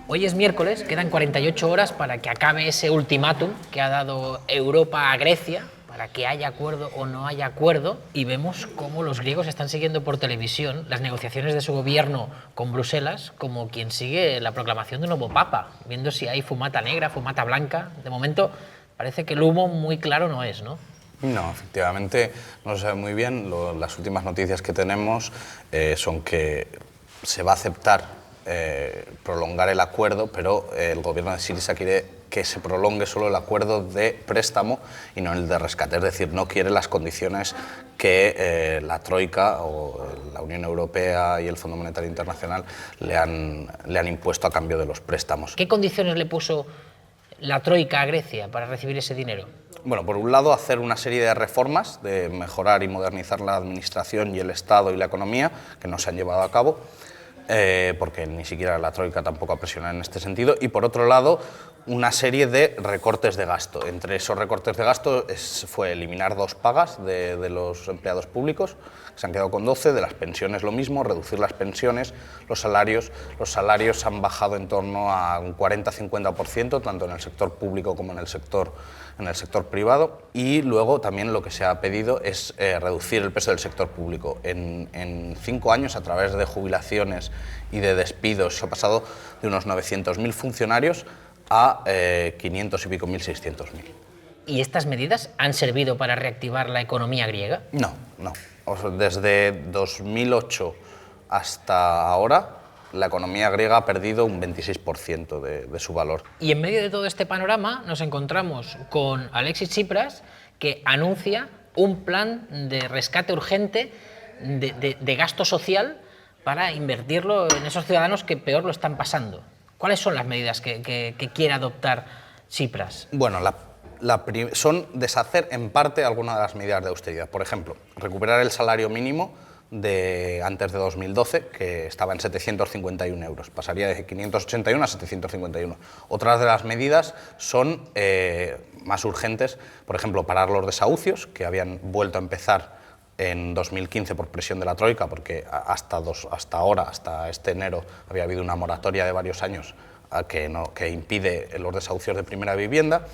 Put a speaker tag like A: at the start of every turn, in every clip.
A: Hoy es miércoles, quedan 48 horas para que acabe ese ultimátum que ha dado Europa a Grecia, para que haya acuerdo o no haya acuerdo, y vemos cómo los griegos están siguiendo por televisión las negociaciones de su gobierno con Bruselas como quien sigue la proclamación de un nuevo papa, viendo si hay fumata negra, fumata blanca. De momento parece que el humo muy claro no es, ¿no?
B: No, efectivamente no se sabe muy bien. Las últimas noticias que tenemos son que se va a aceptar prolongar el acuerdo, pero el gobierno de Syriza quiere que se prolongue solo el acuerdo de préstamo y no el de rescate. Es decir, no quiere las condiciones que la Troika o la Unión Europea y el Fondo Monetario Internacional le han impuesto a cambio de los préstamos.
A: ¿Qué condiciones le puso la Troika a Grecia para recibir ese dinero?
B: Bueno, por un lado, hacer una serie de reformas, de mejorar y modernizar la administración y el Estado y la economía, que no se han llevado a cabo, porque ni siquiera la Troika tampoco ha presionado en este sentido, y por otro lado, una serie de recortes de gasto. Entre esos recortes de gasto fue eliminar 2 pagas de los empleados públicos, que se han quedado con 12, de las pensiones lo mismo, reducir las pensiones, los salarios han bajado en torno a un 40-50%, tanto en el sector público como en el sector privado, y luego también lo que se ha pedido es reducir el peso del sector público. En 5 años, a través de jubilaciones y de despidos, se ha pasado de unos 900.000 funcionarios a 500 y pico mil, 600.000.
A: ¿Y estas medidas han servido para reactivar la economía griega?
B: No. O sea, desde 2008 hasta ahora, la economía griega ha perdido un 26% de su valor.
A: Y en medio de todo este panorama nos encontramos con Alexis Tsipras, que anuncia un plan de rescate urgente de gasto social para invertirlo en esos ciudadanos que peor lo están pasando. ¿Cuáles son las medidas que quiere adoptar Tsipras?
B: Bueno, son deshacer en parte algunas de las medidas de austeridad. Por ejemplo, recuperar el salario mínimo de antes de 2012, que estaba en 751 euros. Pasaría de 581 a 751. Otras de las medidas son más urgentes, por ejemplo, parar los desahucios, que habían vuelto a empezar en 2015 por presión de la Troika, porque hasta este enero había habido una moratoria de varios años que impide los desahucios de primera vivienda,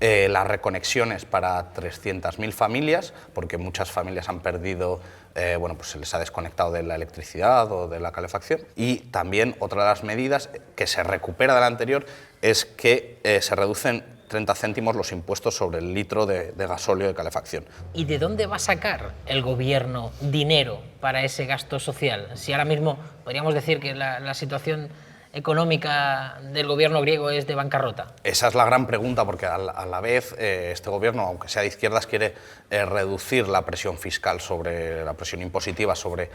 B: las reconexiones para 300.000 familias, porque muchas familias han perdido, pues se les ha desconectado de la electricidad o de la calefacción, y también otra de las medidas que se recupera de la anterior es que se reducen 30 céntimos los impuestos sobre el litro de gasóleo de calefacción.
A: ¿Y de dónde va a sacar el gobierno dinero para ese gasto social? Si ahora mismo podríamos decir que la situación económica del gobierno griego es de bancarrota.
B: Esa es la gran pregunta, porque a la vez este gobierno, aunque sea de izquierdas, quiere reducir la presión fiscal, la presión impositiva sobre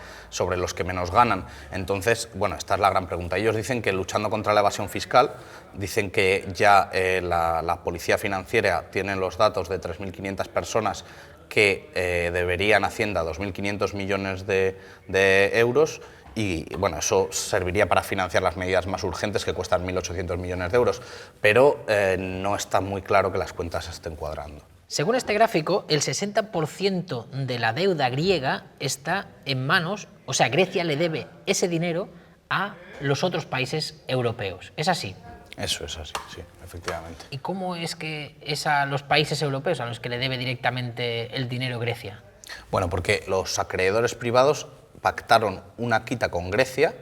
B: los que menos ganan. Entonces, bueno, esta es la gran pregunta. Ellos dicen que luchando contra la evasión fiscal, dicen que ya la policía financiera tiene los datos de 3.500 personas que deberían a Hacienda 2.500 millones de euros, y bueno, eso serviría para financiar las medidas más urgentes que cuestan 1.800 millones de euros, pero no está muy claro que las cuentas se estén cuadrando.
A: Según este gráfico, el 60% de la deuda griega está en manos, o sea, Grecia le debe ese dinero a los otros países europeos. ¿Es así?
B: Eso es así, sí, efectivamente.
A: ¿Y cómo es que es a los países europeos a los que le debe directamente el dinero Grecia?
B: Bueno, porque los acreedores privados pactaron una quita con Grecia,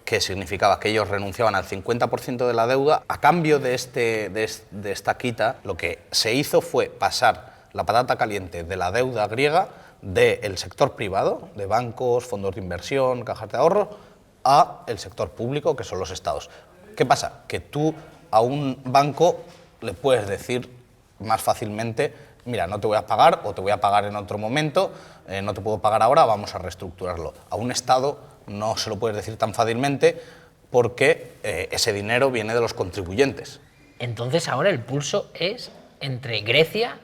B: que significaba que ellos renunciaban al 50% de la deuda. A cambio de esta quita, lo que se hizo fue pasar la patata caliente de la deuda griega del sector privado, de bancos, fondos de inversión, cajas de ahorro, a el sector público, que son los estados. ¿Qué pasa? Que tú a un banco le puedes decir más fácilmente: mira, no te voy a pagar, o te voy a pagar en otro momento, no te puedo pagar ahora, vamos a reestructurarlo. A un Estado no se lo puedes decir tan fácilmente, porque ese dinero viene de los contribuyentes.
A: Entonces ahora el pulso es entre Grecia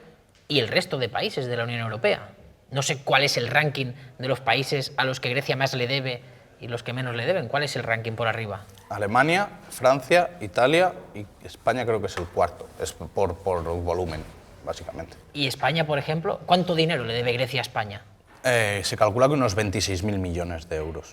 A: y el resto de países de la Unión Europea. No sé cuál es el ranking de los países a los que Grecia más le debe y los que menos le deben. ¿Cuál es el ranking por arriba?
B: Alemania, Francia, Italia, y España creo que es el cuarto, es por volumen, básicamente.
A: ¿Y España, por ejemplo? ¿Cuánto dinero le debe Grecia a España?
B: Se calcula que unos 26.000 millones de euros.